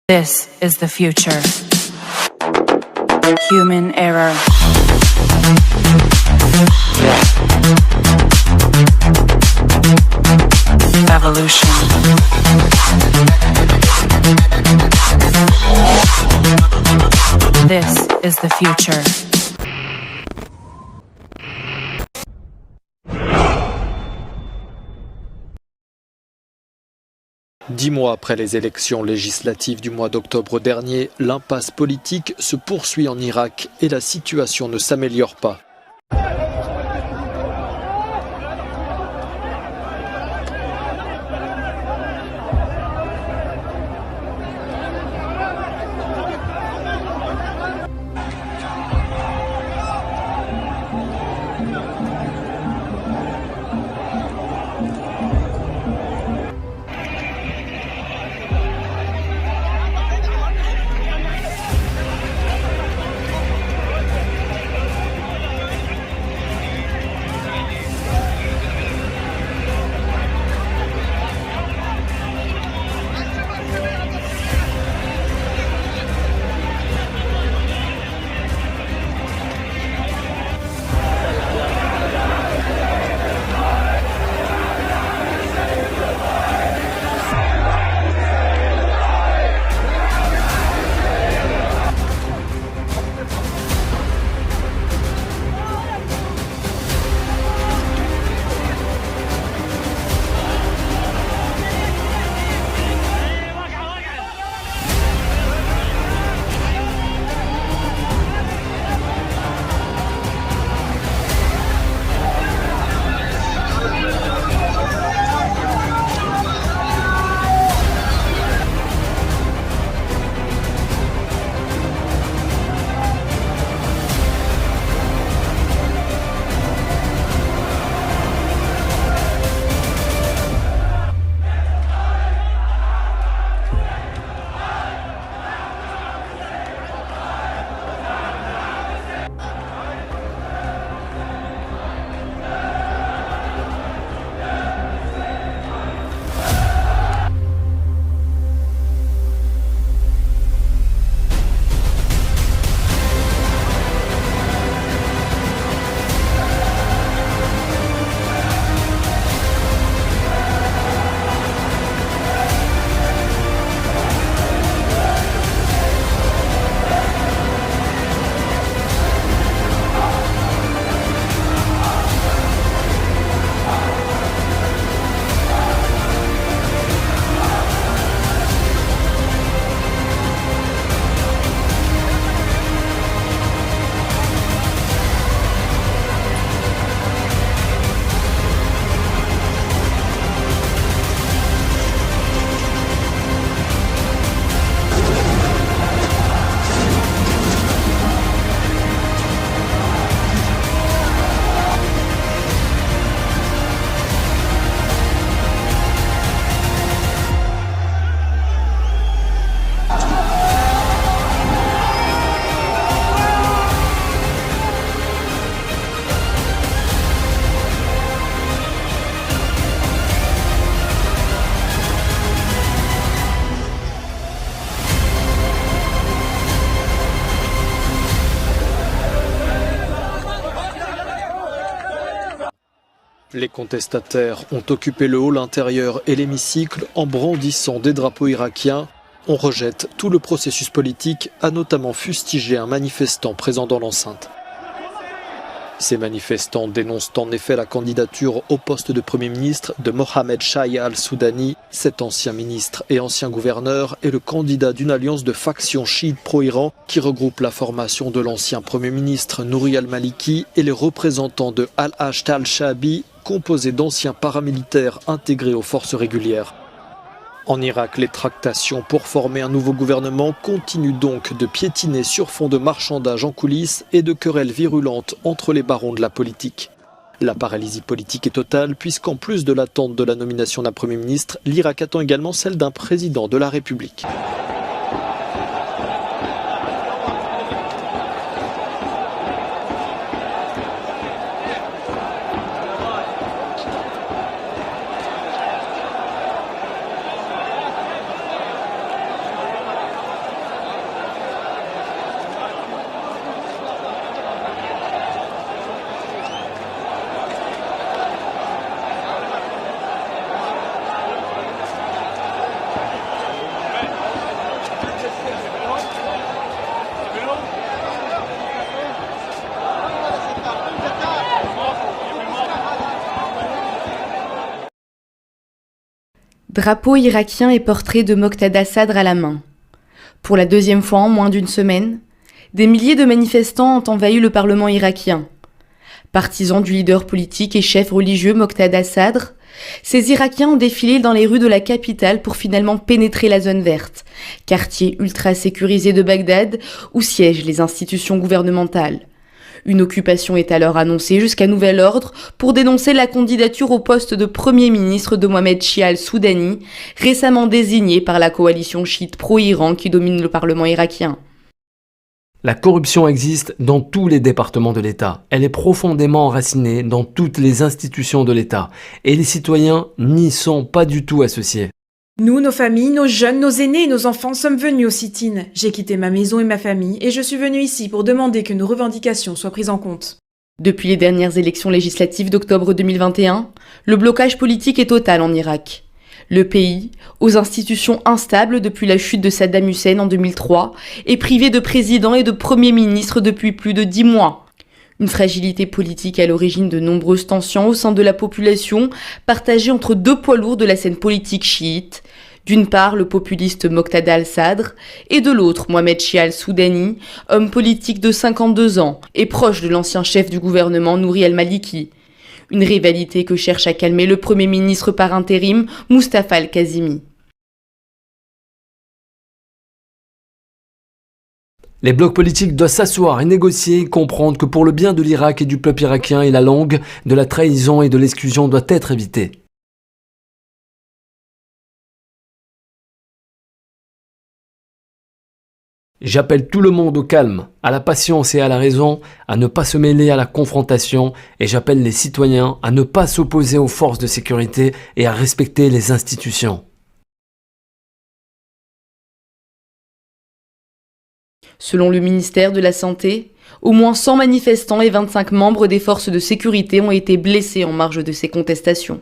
This is the future. Human error. Evolution. This is the future. Dix mois après les élections législatives du mois d'octobre dernier, l'impasse politique se poursuit en Irak et la situation ne s'améliore pas. Les contestataires ont occupé le hall intérieur et l'hémicycle en brandissant des drapeaux irakiens. On rejette tout le processus politique, a notamment fustigé un manifestant présent dans l'enceinte. Ces manifestants dénoncent en effet la candidature au poste de Premier ministre de Mohamed Shahia al-Soudani. Cet ancien ministre et ancien gouverneur est le candidat d'une alliance de factions chiites pro-Iran qui regroupe la formation de l'ancien Premier ministre Nouri al-Maliki et les représentants de Al-Ashta al-Shaabi, composé d'anciens paramilitaires intégrés aux forces régulières. En Irak, les tractations pour former un nouveau gouvernement continuent donc de piétiner sur fond de marchandage en coulisses et de querelles virulentes entre les barons de la politique. La paralysie politique est totale puisqu'en plus de l'attente de la nomination d'un Premier ministre, l'Irak attend également celle d'un président de la République. Drapeau irakien et portrait de Moqtada Sadr à la main. Pour la deuxième fois en moins d'une semaine, des milliers de manifestants ont envahi le Parlement irakien. Partisans du leader politique et chef religieux Moqtada Sadr, ces Irakiens ont défilé dans les rues de la capitale pour finalement pénétrer la zone verte, quartier ultra sécurisé de Bagdad où siègent les institutions gouvernementales. Une occupation est alors annoncée jusqu'à nouvel ordre pour dénoncer la candidature au poste de Premier ministre de Mohamed Shia al-Soudani, récemment désigné par la coalition chiite pro-Iran qui domine le Parlement irakien. La corruption existe dans tous les départements de l'État. Elle est profondément enracinée dans toutes les institutions de l'État. Et les citoyens n'y sont pas du tout associés. Nous, nos familles, nos jeunes, nos aînés et nos enfants sommes venus au sit-in. J'ai quitté ma maison et ma famille et je suis venu ici pour demander que nos revendications soient prises en compte. Depuis les dernières élections législatives d'octobre 2021, le blocage politique est total en Irak. Le pays, aux institutions instables depuis la chute de Saddam Hussein en 2003, est privé de président et de premier ministre depuis plus de 10 mois. Une fragilité politique à l'origine de nombreuses tensions au sein de la population, partagée entre deux poids lourds de la scène politique chiite. D'une part, le populiste Moqtada al-Sadr, et de l'autre, Mohamed Shia al-Soudani, homme politique de 52 ans, et proche de l'ancien chef du gouvernement Nouri al-Maliki. Une rivalité que cherche à calmer le Premier ministre par intérim, Mustafa al-Kazimi. Les blocs politiques doivent s'asseoir et négocier, comprendre que pour le bien de l'Irak et du peuple irakien et la langue, de la trahison et de l'exclusion doit être évitée. J'appelle tout le monde au calme, à la patience et à la raison, à ne pas se mêler à la confrontation, et j'appelle les citoyens à ne pas s'opposer aux forces de sécurité et à respecter les institutions. Selon le ministère de la Santé, au moins 100 manifestants et 25 membres des forces de sécurité ont été blessés en marge de ces contestations.